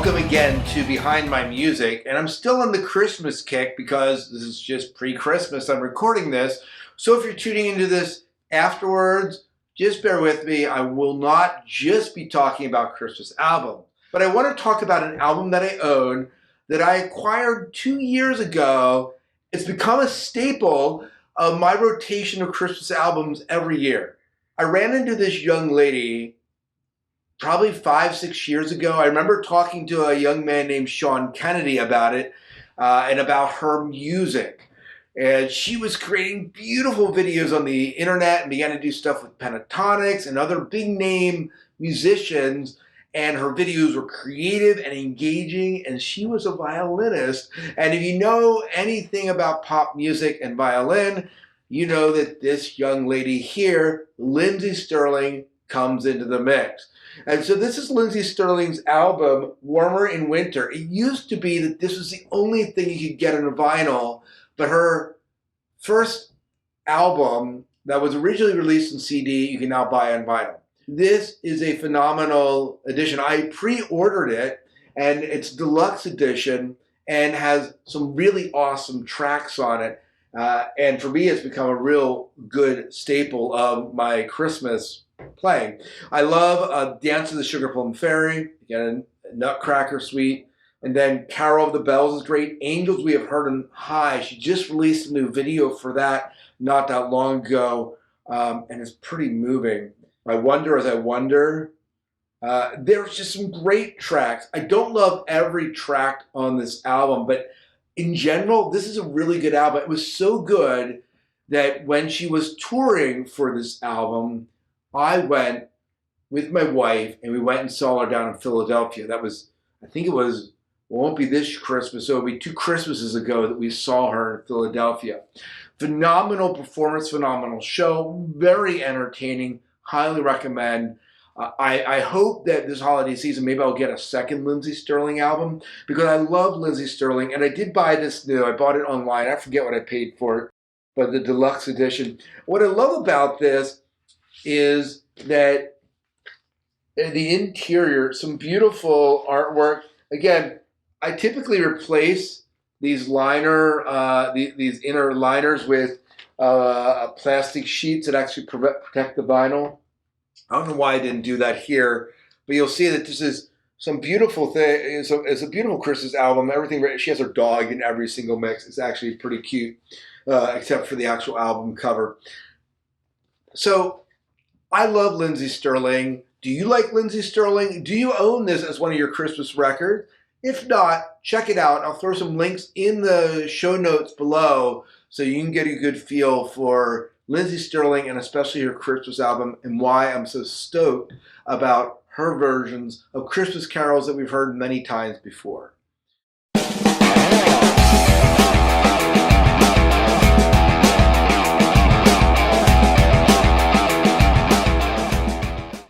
Welcome again to Behind My Music, and I'm still on the Christmas kick because this is just pre-Christmas. I'm recording this, so if you're tuning into this afterwards, just bear with me. I will not just be talking about Christmas albums, but I want to talk about an album that I own that I acquired 2 years ago. It's become a staple of my rotation of Christmas albums every year. I ran into this young lady probably 5, 6 years ago. I remember talking to a young man named Sean Kennedy about it and about her music. And she was creating beautiful videos on the internet and began to do stuff with Pentatonics and other big name musicians. And her videos were creative and engaging, and she was a violinist. And if you know anything about pop music and violin, you know that this young lady here, Lindsey Stirling, comes into the mix. And so this is Lindsey Stirling's album, Warmer in Winter. It used to be that this was the only thing you could get on a vinyl, but her first album that was originally released in CD, you can now buy on vinyl. This is a phenomenal edition. I pre-ordered it, and it's deluxe edition and has some really awesome tracks on it. And for me, it's become a real good staple of my Christmas playing. I love Dance of the Sugar Plum Fairy, again, Nutcracker Suite, and then Carol of the Bells is great. Angels We Have Heard on High. She just released a new video for that not that long ago, and it's pretty moving. I Wonder As I Wonder. There's just some great tracks. I don't love every track on this album, but in general, this is a really good album. It was so good that when she was touring for this album, I went with my wife and we went and saw her down in Philadelphia. That was, I think it was, well, it won't be this Christmas, so it'll be 2 Christmases ago that we saw her in Philadelphia. Phenomenal performance, phenomenal show, very entertaining, highly recommend. I hope that this holiday season, maybe I'll get a second Lindsey Stirling album because I love Lindsey Stirling, and I did buy this new. I bought it online. I forget what I paid for it, but the deluxe edition. What I love about this is that the interior, some beautiful artwork. Again, I typically replace these these inner liners with plastic sheets that actually protect the vinyl. I don't know why I didn't do that here, but you'll see that this is some beautiful thing. It's a beautiful Christmas album. Everything. She has her dog in every single mix. It's actually pretty cute, except for the actual album cover. So I love Lindsey Stirling. Do you like Lindsey Stirling? Do you own this as one of your Christmas records? If not, check it out. I'll throw some links in the show notes below so you can get a good feel for Lindsey Stirling and especially her Christmas album and why I'm so stoked about her versions of Christmas carols that we've heard many times before.